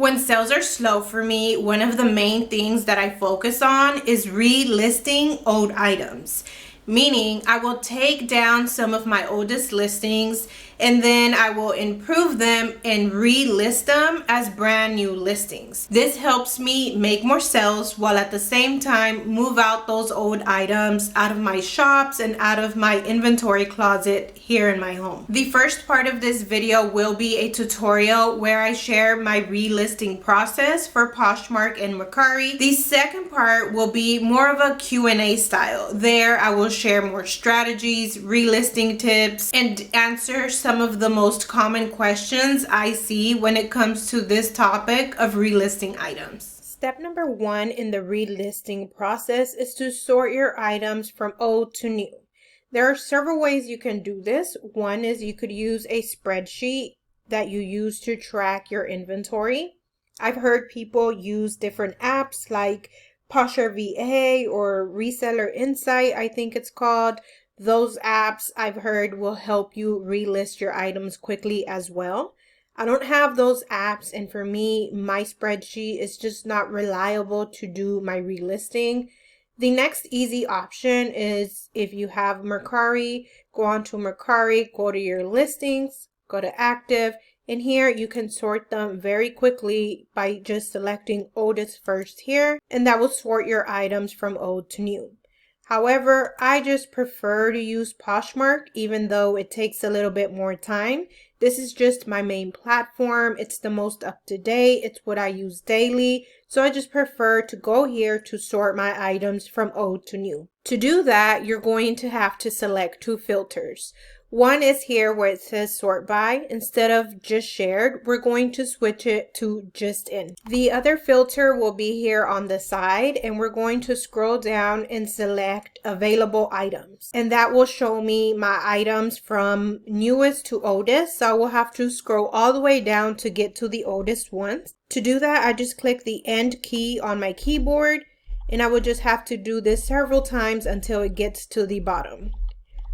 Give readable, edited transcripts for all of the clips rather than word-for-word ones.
When sales are slow for me, one of the main things that I focus on is relisting old items. Meaning, I will take down some of my oldest listings and then I will improve them and relist them as brand new listings. This helps me make more sales while at the same time move out those old items out of my shops and out of my inventory closet here in my home. The first part of this video will be a tutorial where I share my relisting process for Poshmark and Mercari. The second part will be more of a Q&A style. There I will share more strategies, relisting tips, and answer some of the most common questions I see when it comes to this topic of relisting items. Step number 1 in the relisting process is to sort your items from old to new. There are several ways you can do this. One is you could use a spreadsheet that you use to track your inventory. I've heard people use different apps like Poshmark VA or Reseller Insight, I think it's called. Those apps I've heard will help you relist your items quickly as well. I don't have those apps, and for me, my spreadsheet is just not reliable to do my relisting. The next easy option is if you have Mercari, go on to Mercari, go to your listings, go to active, and here you can sort them very quickly by just selecting oldest first here, and that will sort your items from old to new. However, I just prefer to use Poshmark even though it takes a little bit more time. This is just my main platform. It's the most up to date. It's what I use daily. So I just prefer to go here to sort my items from old to new. To do that, you're going to have to select 2 filters. One is here where it says sort by. Instead of just shared, we're going to switch it to just in. The other filter will be here on the side, and we're going to scroll down and select available items. And that will show me my items from newest to oldest. So I will have to scroll all the way down to get to the oldest ones. To do that, I just click the end key on my keyboard, and I will just have to do this several times until it gets to the bottom.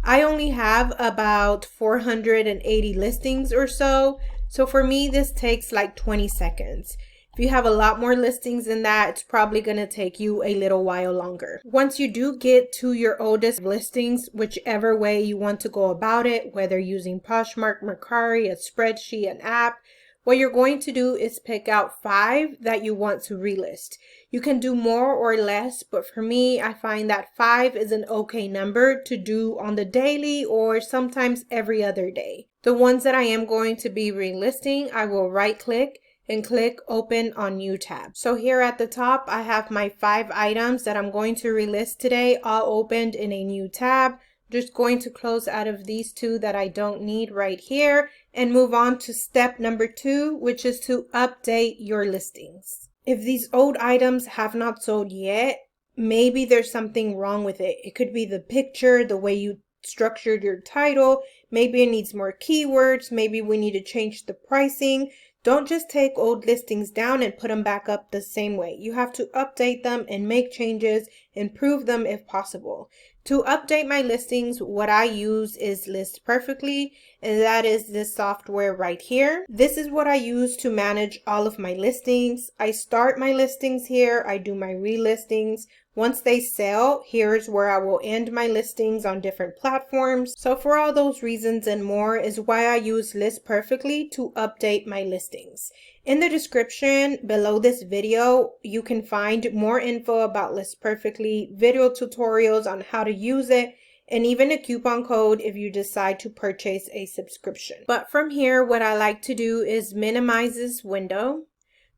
I only have about 480 listings or so. So for me, this takes like 20 seconds. If you have a lot more listings than that, it's probably going to take you a little while longer. Once you do get to your oldest listings, whichever way you want to go about it, whether using Poshmark, Mercari, a spreadsheet, an app, what you're going to do is pick out 5 that you want to relist. You can do more or less, but for me, I find that 5 is an okay number to do on the daily or sometimes every other day. The ones that I am going to be relisting, I will right click and click open on new tab. So here at the top, I have my 5 items that I'm going to relist today, all opened in a new tab. Just going to close out of these 2 that I don't need right here and move on to step number 2, which is to update your listings. If these old items have not sold yet, maybe there's something wrong with it. It could be the picture, the way you structured your title. Maybe it needs more keywords. Maybe we need to change the pricing. Don't just take old listings down and put them back up the same way. You have to update them and make changes, improve them if possible. To update my listings, what I use is List Perfectly, and that is this software right here. This is what I use to manage all of my listings. I start my listings here. I do my relistings. Once they sell, here's where I will end my listings on different platforms. So for all those reasons and more is why I use List Perfectly to update my listings. In the description below this video, you can find more info about List Perfectly, video tutorials on how to use it, and even a coupon code if you decide to purchase a subscription. But from here, what I like to do is minimize this window.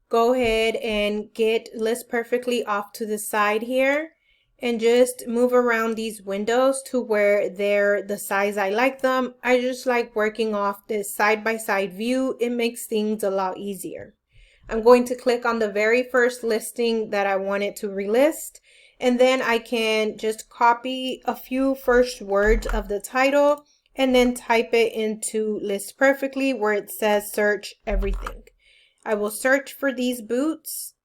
Go ahead and get List Perfectly off to the side here and just move around these windows to where they're the size I like them. I just like working off this side-by-side view. It makes things a lot easier. I'm going to click on the very first listing that I wanted to relist, and then I can just copy a few first words of the title and then type it into List Perfectly where it says search everything. I will search for these boots,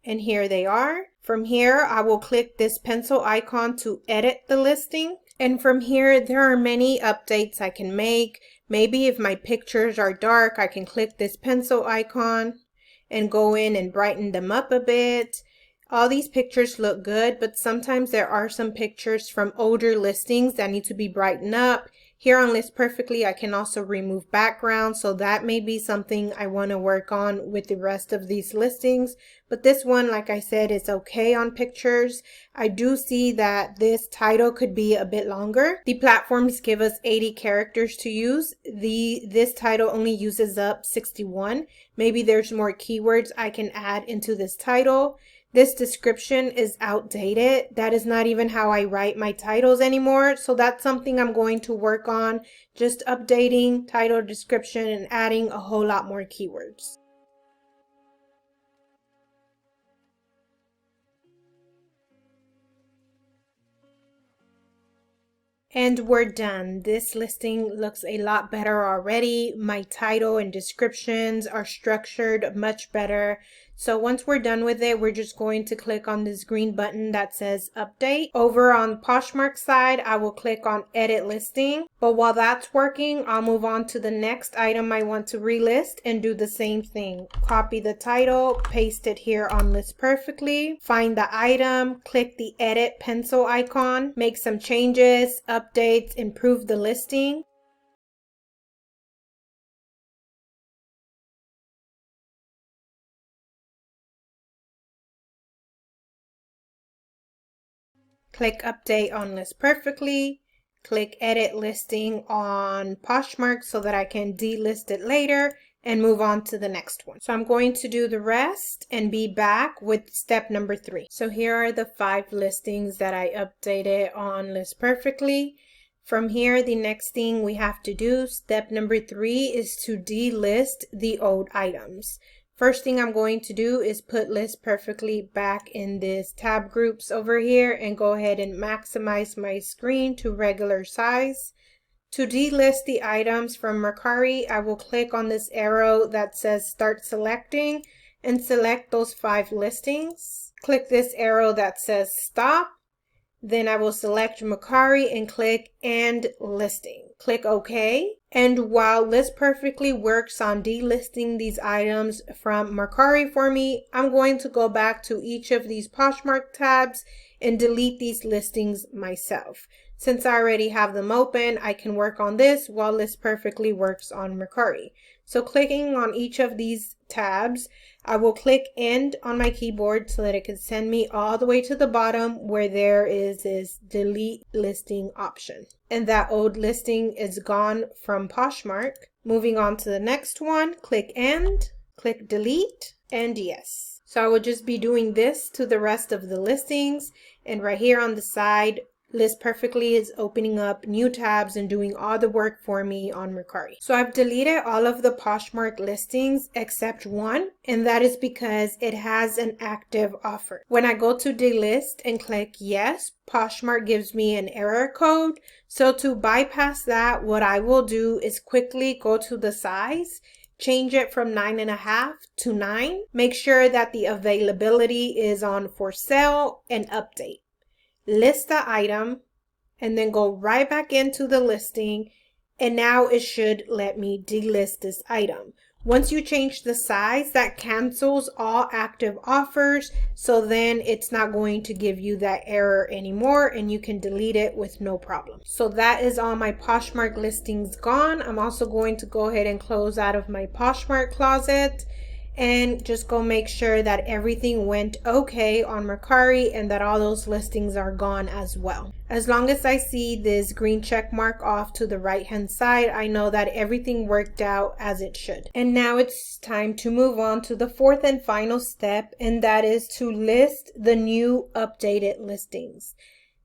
and here they are. From here, I will click this pencil icon to edit the listing. And from here, there are many updates I can make. Maybe if my pictures are dark, I can click this pencil icon. and go in and brighten them up a bit. All these pictures look good, but sometimes there are some pictures from older listings that need to be brightened up. Here on List Perfectly, I can also remove background, so that may be something I want to work on with the rest of these listings. But this one, like I said, is okay on pictures. I do see that this title could be a bit longer. The platforms give us 80 characters to use. This title only uses up 61. Maybe there's more keywords I can add into this title. This description is outdated. That is not even how I write my titles anymore. So that's something I'm going to work on, just updating title description and adding a whole lot more keywords. And we're done. This listing looks a lot better already. My title and descriptions are structured much better. So once we're done with it, we're just going to click on this green button that says update. Over on Poshmark side, I will click on edit listing. But while that's working, I'll move on to the next item I want to relist and do the same thing. Copy the title, paste it here on List Perfectly, find the item, click the edit pencil icon, make some changes, updates, improve the listing. Click update on List Perfectly, click edit listing on Poshmark so that I can delist it later and move on to the next one. So I'm going to do the rest and be back with step number 3. So here are the 5 listings that I updated on List Perfectly. From here, the next thing we have to do, step number 3, is to delist the old items. First thing I'm going to do is put List Perfectly back in this tab groups over here and go ahead and maximize my screen to regular size. To delist the items from Mercari, I will click on this arrow that says Start Selecting and select those 5 listings. Click this arrow that says Stop. Then I will select Mercari and click End Listing. Click OK. And while List Perfectly works on delisting these items from Mercari for me, I'm going to go back to each of these Poshmark tabs and delete these listings myself. Since I already have them open, I can work on this while List Perfectly works on Mercari. So clicking on each of these tabs, I will click End on my keyboard so that it can send me all the way to the bottom where there is this delete listing option. And that old listing is gone from Poshmark. Moving on to the next one, click End, click Delete, and yes. So I will just be doing this to the rest of the listings. And right here on the side, List Perfectly is opening up new tabs and doing all the work for me on Mercari. So I've deleted all of the Poshmark listings except one, and that is because it has an active offer. When I go to delist and click yes, Poshmark gives me an error code. So to bypass that, what I will do is quickly go to the size, change it from 9.5 to 9. Make sure that the availability is on for sale and update. List the item and then go right back into the listing, and now it should let me delist this item. Once you change the size, that cancels all active offers, so then it's not going to give you that error anymore and you can delete it with no problem. So that is all my Poshmark listings gone. I'm also going to go ahead and close out of my Poshmark closet and just go make sure that everything went okay on Mercari and that all those listings are gone as well. As long as I see this green check mark off to the right hand side, I know that everything worked out as it should. And now it's time to move on to the 4th and final step, and that is to list the new updated listings.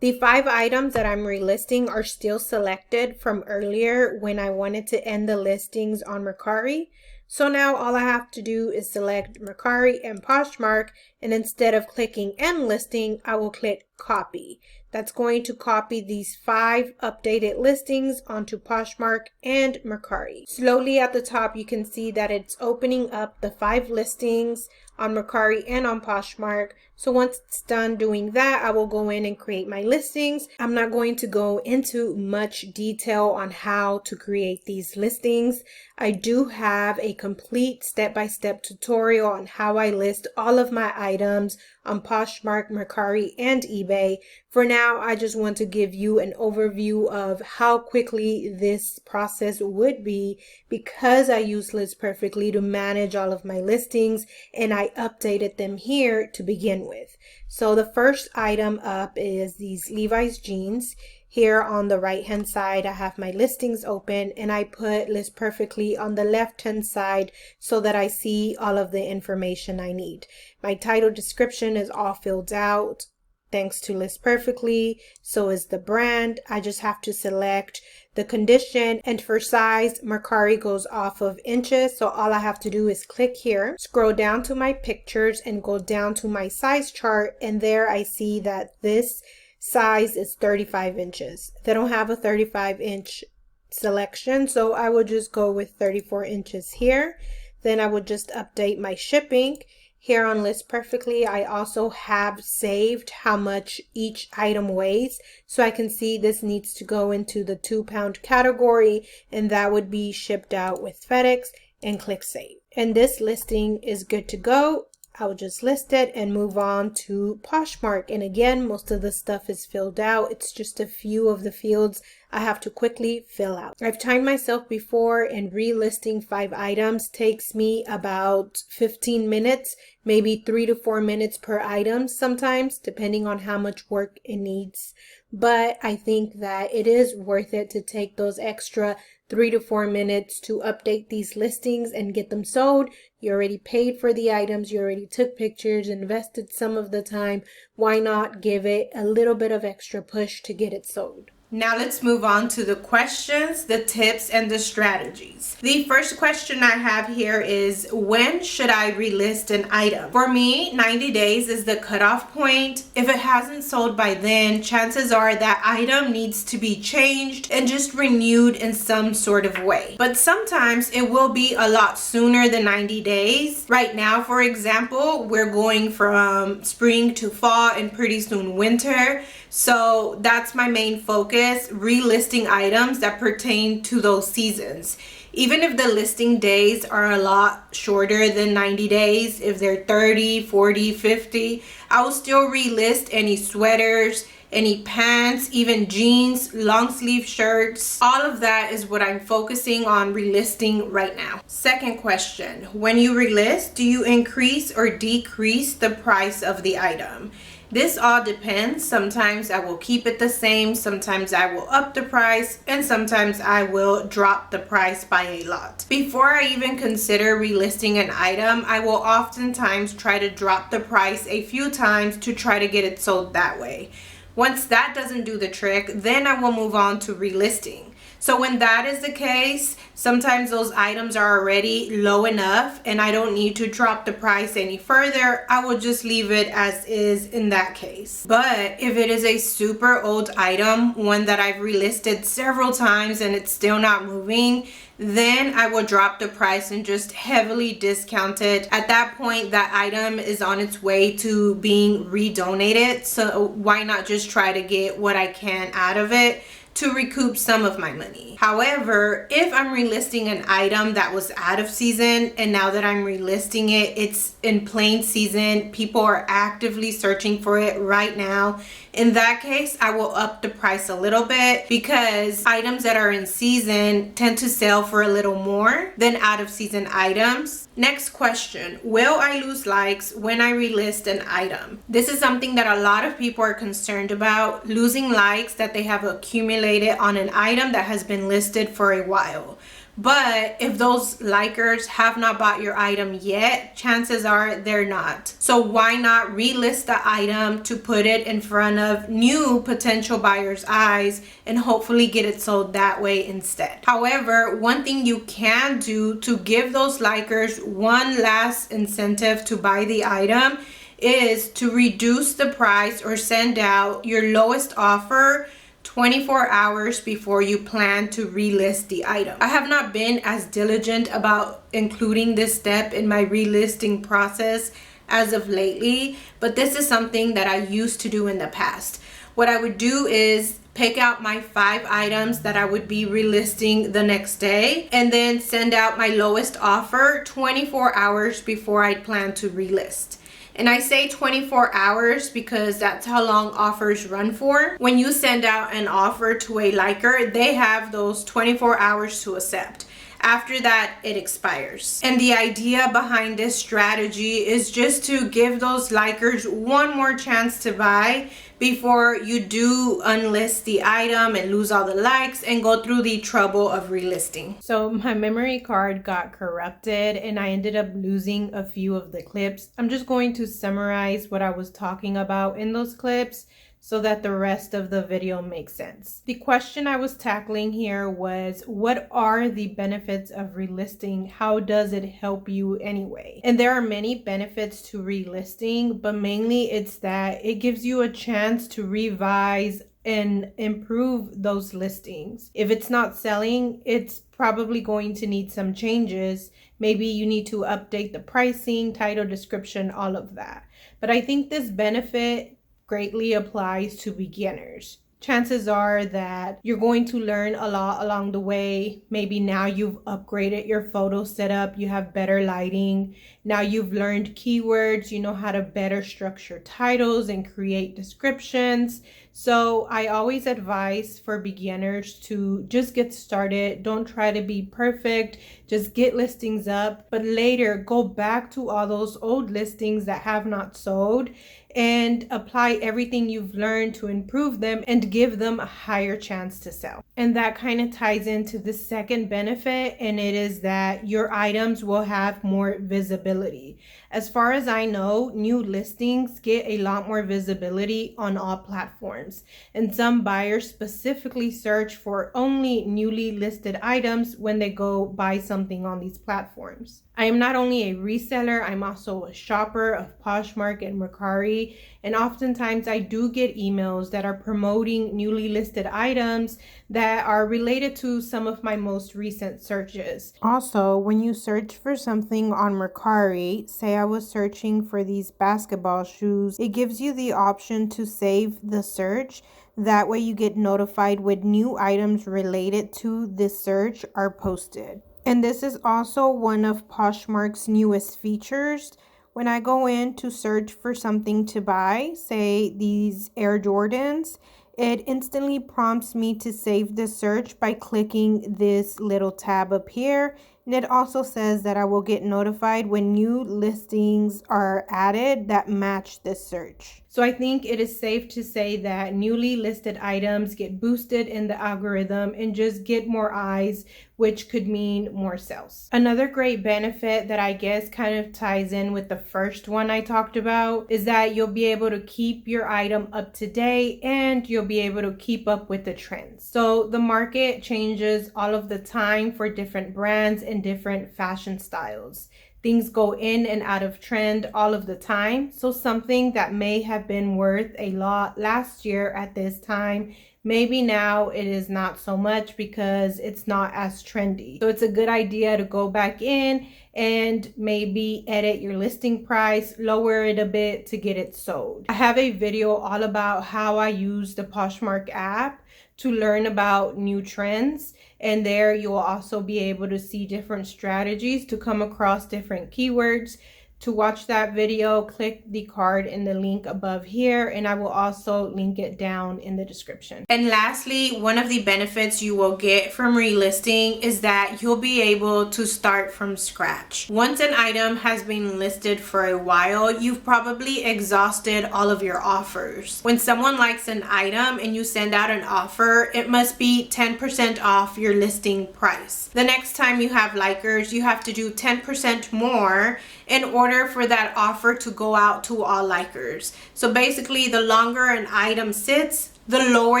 The 5 items that I'm relisting are still selected from earlier when I wanted to end the listings on Mercari. So now all I have to do is select Mercari and Poshmark, and instead of clicking End Listing, I will click copy. That's going to copy these 5 updated listings onto Poshmark and Mercari. Slowly at the top, you can see that it's opening up the 5 listings on Mercari and on Poshmark. So once it's done doing that, I will go in and create my listings. I'm not going to go into much detail on how to create these listings. I do have a complete step-by-step tutorial on how I list all of my items on Poshmark, Mercari, and eBay. For now, I just want to give you an overview of how quickly this process would be because I use List Perfectly to manage all of my listings, and I updated them here to begin with. So the first item up is these Levi's jeans. Here on the right hand side, I have my listings open, and I put List Perfectly on the left hand side so that I see all of the information I need. My title description is all filled out thanks to List Perfectly. So is the brand. I just have to select the condition, and for size, Mercari goes off of inches. So all I have to do is click here, scroll down to my pictures, and go down to my size chart, and there I see that this size is 35 inches. They don't have a 35-inch selection, so I would just go with 34 inches here. Then I would just update my shipping. Here on List Perfectly, I also have saved how much each item weighs. So I can see this needs to go into the 2-pound category, and that would be shipped out with FedEx, and click Save. And this listing is good to go. I'll just list it and move on to Poshmark. And again, most of the stuff is filled out. It's just a few of the fields I have to quickly fill out. I've timed myself before, and relisting 5 items takes me about 15 minutes, maybe 3 to 4 minutes per item sometimes, depending on how much work it needs. But I think that it is worth it to take those extra 3 to 4 minutes to update these listings and get them sold. You already paid for the items, you already took pictures, invested some of the time. Why not give it a little bit of extra push to get it sold? Now let's move on to the questions, the tips, and the strategies. The first question I have here is, when should I relist an item? For me, 90 days is the cutoff point. If it hasn't sold by then, chances are that item needs to be changed and just renewed in some sort of way. But sometimes it will be a lot sooner than 90 days. Right now, for example, we're going from spring to fall and pretty soon winter. So that's my main focus, relisting items that pertain to those seasons. Even if the listing days are a lot shorter than 90 days, if they're 30, 40, 50, I will still relist any sweaters, any pants, even jeans, long sleeve shirts. All of that is what I'm focusing on relisting right now. Second question, when you relist, do you increase or decrease the price of the item? This all depends. Sometimes I will keep it the same, sometimes I will up the price, and sometimes I will drop the price by a lot. Before I even consider relisting an item, I will oftentimes try to drop the price a few times to try to get it sold that way. Once that doesn't do the trick, then I will move on to relisting. So when that is the case, sometimes those items are already low enough and I don't need to drop the price any further. I will just leave it as is in that case. But if it is a super old item, one that I've relisted several times and it's still not moving, then I will drop the price and just heavily discount it. At that point, that item is on its way to being redonated. So why not just try to get what I can out of it to recoup some of my money. However, if I'm relisting an item that was out of season and now that I'm relisting it, it's in plain season, people are actively searching for it right now, in that case, I will up the price a little bit because items that are in season tend to sell for a little more than out of season items. Next question, will I lose likes when I relist an item? This is something that a lot of people are concerned about, losing likes that they have accumulated on an item that has been listed for a while. But if those likers have not bought your item yet, chances are they're not. So why not relist the item to put it in front of new potential buyers' eyes and hopefully get it sold that way instead. However, one thing you can do to give those likers one last incentive to buy the item is to reduce the price or send out your lowest offer 24 hours before you plan to relist the item. I have not been as diligent about including this step in my relisting process as of lately, but this is something that I used to do in the past. What I would do is pick out my 5 items that I would be relisting the next day and then send out my lowest offer 24 hours before I plan to relist. And I say 24 hours because that's how long offers run for. When you send out an offer to a liker, they have those 24 hours to accept. After that, it expires. And the idea behind this strategy is just to give those likers one more chance to buy before you do unlist the item and lose all the likes and go through the trouble of relisting. So my memory card got corrupted and I ended up losing a few of the clips. I'm just going to summarize what I was talking about in those clips so that the rest of the video makes sense. The question I was tackling here was, what are the benefits of relisting? How does it help you anyway? And there are many benefits to relisting, but mainly it's that it gives you a chance to revise and improve those listings. If it's not selling, it's probably going to need some changes. Maybe you need to update the pricing, title, description, all of that. But I think this benefit greatly applies to beginners. Chances are that you're going to learn a lot along the way. Maybe now you've upgraded your photo setup, you have better lighting. Now you've learned keywords, you know how to better structure titles and create descriptions. So I always advise for beginners to just get started. Don't try to be perfect. Just get listings up, but later go back to all those old listings that have not sold and apply everything you've learned to improve them and give them a higher chance to sell. And that kind of ties into the second benefit, and it is that your items will have more visibility. As far as I know, new listings get a lot more visibility on all platforms, and some buyers specifically search for only newly listed items when they go buy something on these platforms. I am not only a reseller, I'm also a shopper of Poshmark and Mercari, and oftentimes I do get emails that are promoting newly listed items that are related to some of my most recent searches. Also, when you search for something on Mercari, say I was searching for these basketball shoes, it gives you the option to save the search. That way you get notified when new items related to this search are posted. And this is also one of Poshmark's newest features. When I go in to search for something to buy, say these Air Jordans, it instantly prompts me to save the search by clicking this little tab up here. And it also says that I will get notified when new listings are added that match this search. So I think it is safe to say that newly listed items get boosted in the algorithm and just get more eyes, which could mean more sales. Another great benefit that I guess kind of ties in with the first one I talked about is that you'll be able to keep your item up to date and you'll be able to keep up with the trends. So the market changes all of the time for different brands and different fashion styles. Things go in and out of trend all of the time. So something that may have been worth a lot last year at this time, maybe now it is not so much because it's not as trendy. So it's a good idea to go back in and maybe edit your listing price, lower it a bit to get it sold. I have a video all about how I use the Poshmark app to learn about new trends, and there you will also be able to see different strategies to come across different keywords. To watch that video, click the card in the link above here, and I will also link it down in the description. And lastly, one of the benefits you will get from relisting is that you'll be able to start from scratch. Once an item has been listed for a while, you've probably exhausted all of your offers. When someone likes an item and you send out an offer, it must be 10% off your listing price. The next time you have likers, you have to do 10% more in order for that offer to go out to all likers. So basically, the longer an item sits, the lower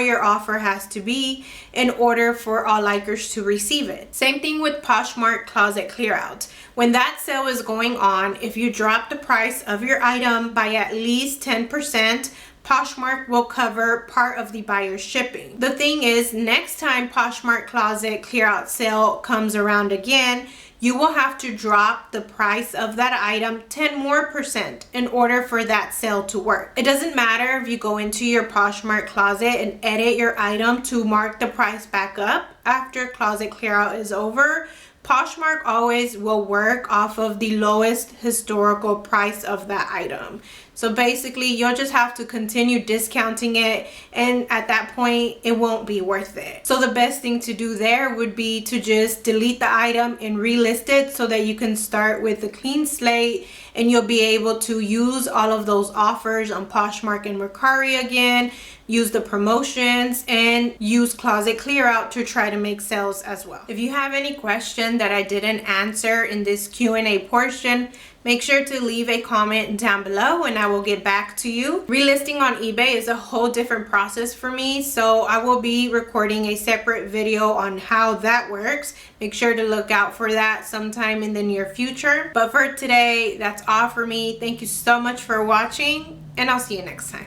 your offer has to be in order for all likers to receive it. Same thing with Poshmark Closet Clearout. When that sale is going on, if you drop the price of your item by at least 10%, Poshmark will cover part of the buyer's shipping. The thing is, next time Poshmark Closet Clearout sale comes around again, you will have to drop the price of that item 10% more in order for that sale to work. It doesn't matter if you go into your Poshmark closet and edit your item to mark the price back up after closet clearout is over. Poshmark always will work off of the lowest historical price of that item. So basically, you'll just have to continue discounting it, and at that point, it won't be worth it. So the best thing to do there would be to just delete the item and relist it so that you can start with a clean slate, and you'll be able to use all of those offers on Poshmark and Mercari again, use the promotions, and use closet clearout to try to make sales as well. If you have any question that I didn't answer in this Q&A portion, make sure to leave a comment down below and I will get back to you. Relisting on eBay is a whole different process for me, so I will be recording a separate video on how that works. Make sure to look out for that sometime in the near future. But for today, that's all for me. Thank you so much for watching, and I'll see you next time.